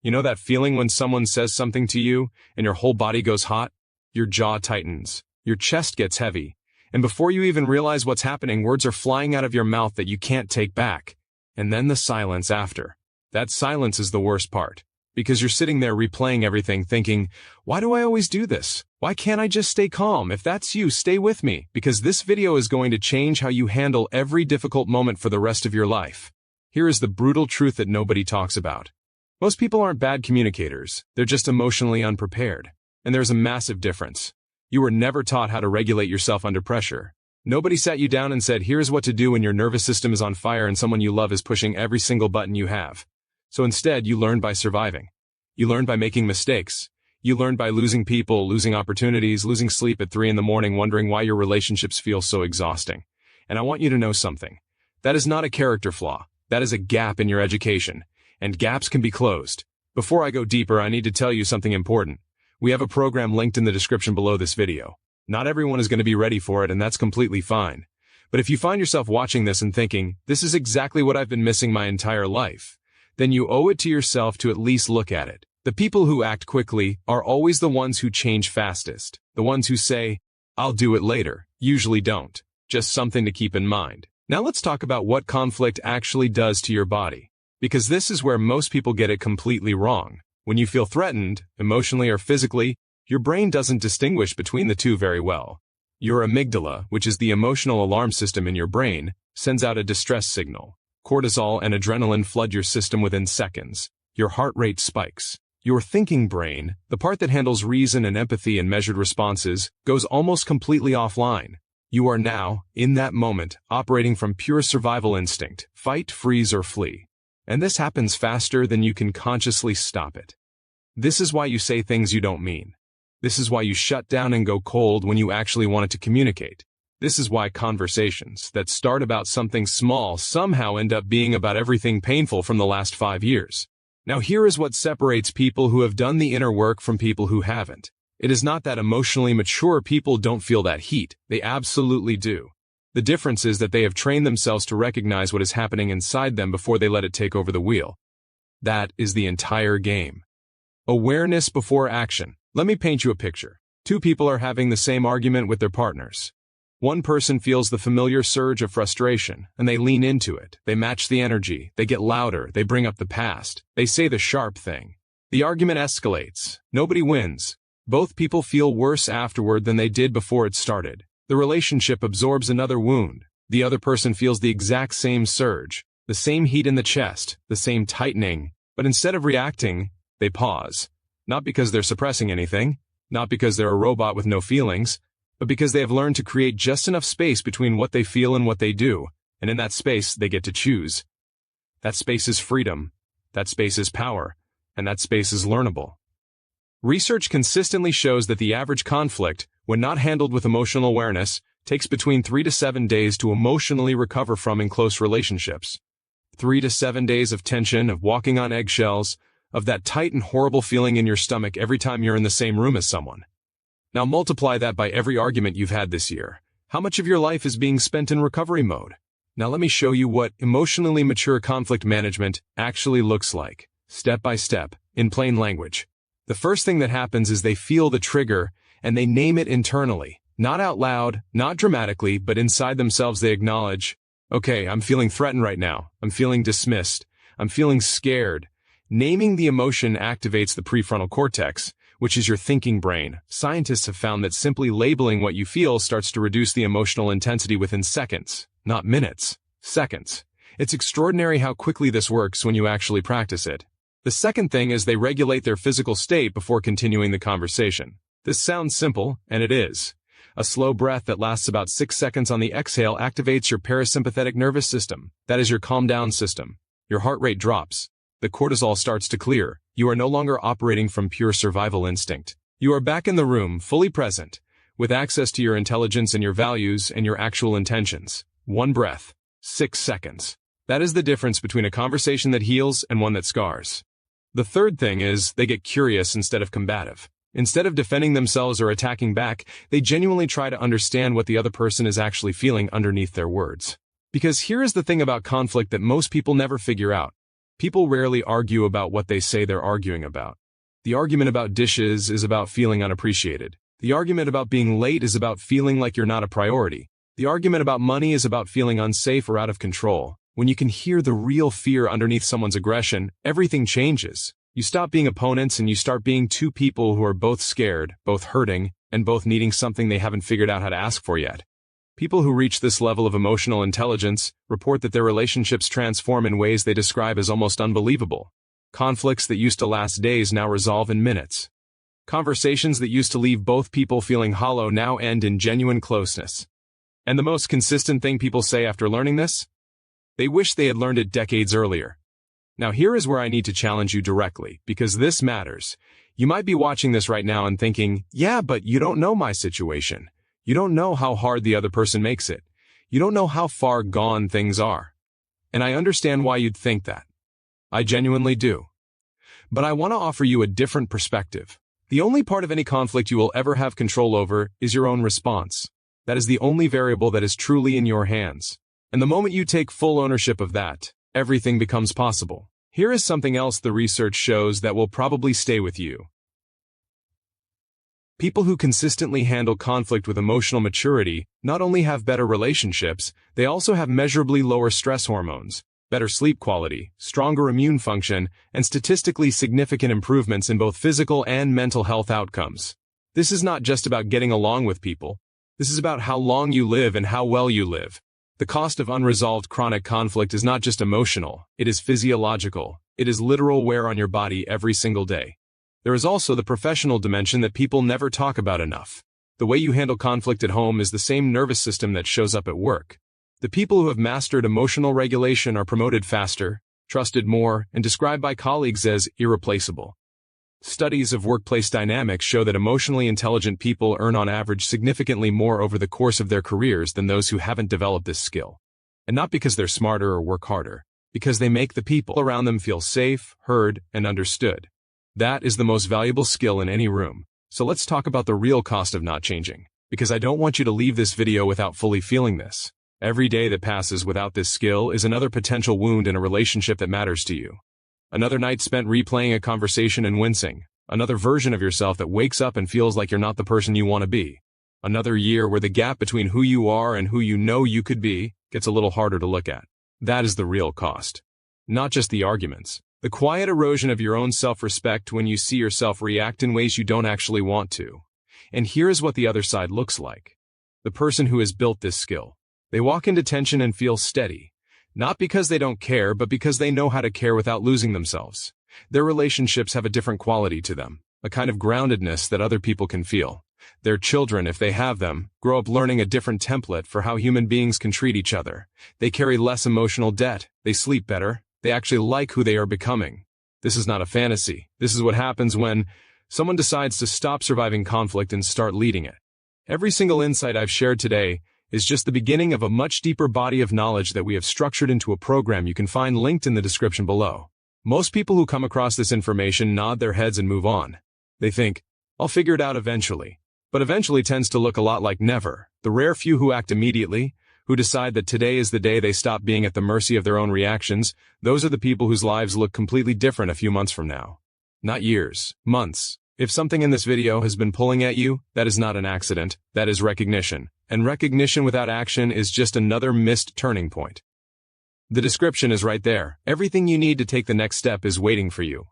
You know that feeling when someone says something to you and your whole body goes hot? Your jaw tightens, your chest gets heavy, and before you even realize what's happening, words are flying out of your mouth that you can't take back. And then the silence after. That silence is the worst part, because you're sitting there replaying everything thinking, why do I always do this? Why can't I just stay calm? If that's you, stay with me, because this video is going to change how you handle every difficult moment for the rest of your life. Here is the brutal truth that nobody talks about. Most people aren't bad communicators, they're just emotionally unprepared. And there's a massive difference. You were never taught how to regulate yourself under pressure. Nobody sat you down and said, here's what to do when your nervous system is on fire and someone you love is pushing every single button you have. So instead, you learned by surviving. You learned by making mistakes. You learned by losing people, losing opportunities, losing sleep at 3 a.m, wondering why your relationships feel so exhausting. And I want you to know something. That is not a character flaw. That is a gap in your education. And gaps can be closed. Before I go deeper, I need to tell you something important. We have a program linked in the description below this video. Not everyone is going to be ready for it, and that's completely fine. But if you find yourself watching this and thinking, this is exactly what I've been missing my entire life, then you owe it to yourself to at least look at it. The people who act quickly are always the ones who change fastest. The ones who say, I'll do it later, usually don't. Just something to keep in mind. Now let's talk about what conflict actually does to your body. Because this is where most people get it completely wrong. When you feel threatened, emotionally or physically, your brain doesn't distinguish between the two very well. Your amygdala, which is the emotional alarm system in your brain, sends out a distress signal. Cortisol and adrenaline flood your system within seconds. Your heart rate spikes. Your thinking brain, the part that handles reason and empathy and measured responses, goes almost completely offline. You are now, in that moment, operating from pure survival instinct, fight, freeze, or flee. And this happens faster than you can consciously stop it. This is why you say things you don't mean. This is why you shut down and go cold when you actually wanted to communicate. This is why conversations that start about something small somehow end up being about everything painful from the last 5 years. Now here is what separates people who have done the inner work from people who haven't. It is not that emotionally mature people don't feel that heat. They absolutely do. The difference is that they have trained themselves to recognize what is happening inside them before they let it take over the wheel. That is the entire game. Awareness before action. Let me paint you a picture. 2 people are having the same argument with their partners. One person feels the familiar surge of frustration, and they lean into it. They match the energy, they get louder, they bring up the past, they say the sharp thing. The argument escalates. Nobody wins. Both people feel worse afterward than they did before it started. The relationship absorbs another wound. The other person feels the exact same surge, the same heat in the chest, the same tightening, but instead of reacting, they pause. Not because they're suppressing anything, not because they're a robot with no feelings, but because they have learned to create just enough space between what they feel and what they do, and in that space they get to choose. That space is freedom, that space is power, and that space is learnable. Research consistently shows that the average conflict, when not handled with emotional awareness, takes between 3 to 7 days to emotionally recover from in close relationships. 3 to 7 days of tension, of walking on eggshells, of that tight and horrible feeling in your stomach every time you're in the same room as someone. Now multiply that by every argument you've had this year. How much of your life is being spent in recovery mode? Now let me show you what emotionally mature conflict management actually looks like, step by step, in plain language. The first thing that happens is they feel the trigger, and they name it internally. Not out loud, not dramatically, but inside themselves they acknowledge, okay, I'm feeling threatened right now. I'm feeling dismissed. I'm feeling scared. Naming the emotion activates the prefrontal cortex, which is your thinking brain. Scientists have found that simply labeling what you feel starts to reduce the emotional intensity within seconds, not minutes, seconds. It's extraordinary how quickly this works when you actually practice it. The second thing is they regulate their physical state before continuing the conversation. This sounds simple, and it is. A slow breath that lasts about 6 seconds on the exhale activates your parasympathetic nervous system. That is your calm down system. Your heart rate drops. The cortisol starts to clear. You are no longer operating from pure survival instinct. You are back in the room, fully present, with access to your intelligence and your values and your actual intentions. 1 breath, 6 seconds. That is the difference between a conversation that heals and one that scars. The third thing is they get curious instead of combative. Instead of defending themselves or attacking back, they genuinely try to understand what the other person is actually feeling underneath their words. Because here is the thing about conflict that most people never figure out. People rarely argue about what they say they're arguing about. The argument about dishes is about feeling unappreciated. The argument about being late is about feeling like you're not a priority. The argument about money is about feeling unsafe or out of control. When you can hear the real fear underneath someone's aggression, everything changes. You stop being opponents and you start being two people who are both scared, both hurting, and both needing something they haven't figured out how to ask for yet. People who reach this level of emotional intelligence report that their relationships transform in ways they describe as almost unbelievable. Conflicts that used to last days now resolve in minutes. Conversations that used to leave both people feeling hollow now end in genuine closeness. And the most consistent thing people say after learning this? They wish they had learned it decades earlier. Now here is where I need to challenge you directly, because this matters. You might be watching this right now and thinking, yeah, but you don't know my situation. You don't know how hard the other person makes it. You don't know how far gone things are. And I understand why you'd think that. I genuinely do. But I want to offer you a different perspective. The only part of any conflict you will ever have control over is your own response. That is the only variable that is truly in your hands. And the moment you take full ownership of that, everything becomes possible. Here is something else the research shows that will probably stay with you. People who consistently handle conflict with emotional maturity not only have better relationships, they also have measurably lower stress hormones, better sleep quality, stronger immune function, and statistically significant improvements in both physical and mental health outcomes. This is not just about getting along with people. This is about how long you live and how well you live. The cost of unresolved chronic conflict is not just emotional, it is physiological. It is literal wear on your body every single day. There is also the professional dimension that people never talk about enough. The way you handle conflict at home is the same nervous system that shows up at work. The people who have mastered emotional regulation are promoted faster, trusted more, and described by colleagues as irreplaceable. Studies of workplace dynamics show that emotionally intelligent people earn on average significantly more over the course of their careers than those who haven't developed this skill. And not because they're smarter or work harder, because they make the people around them feel safe, heard, and understood. That is the most valuable skill in any room. So let's talk about the real cost of not changing, because I don't want you to leave this video without fully feeling this. Every day that passes without this skill is another potential wound in a relationship that matters to you. Another night spent replaying a conversation and wincing. Another version of yourself that wakes up and feels like you're not the person you want to be. Another year where the gap between who you are and who you know you could be gets a little harder to look at. That is the real cost. Not just the arguments. The quiet erosion of your own self-respect when you see yourself react in ways you don't actually want to. And here is what the other side looks like. The person who has built this skill. They walk into tension and feel steady. Not because they don't care, but because they know how to care without losing themselves. Their relationships have a different quality to them, a kind of groundedness that other people can feel. Their children, if they have them, grow up learning a different template for how human beings can treat each other. They carry less emotional debt, they sleep better, they actually like who they are becoming. This is not a fantasy. This is what happens when someone decides to stop surviving conflict and start leading it. Every single insight I've shared today is just the beginning of a much deeper body of knowledge that we have structured into a program you can find linked in the description below. Most people who come across this information nod their heads and move on. They think, I'll figure it out eventually. But eventually tends to look a lot like never. The rare few who act immediately, who decide that today is the day they stop being at the mercy of their own reactions, those are the people whose lives look completely different a few months from now. Not years, months. If something in this video has been pulling at you, that is not an accident, that is recognition. And recognition without action is just another missed turning point. The description is right there. Everything you need to take the next step is waiting for you.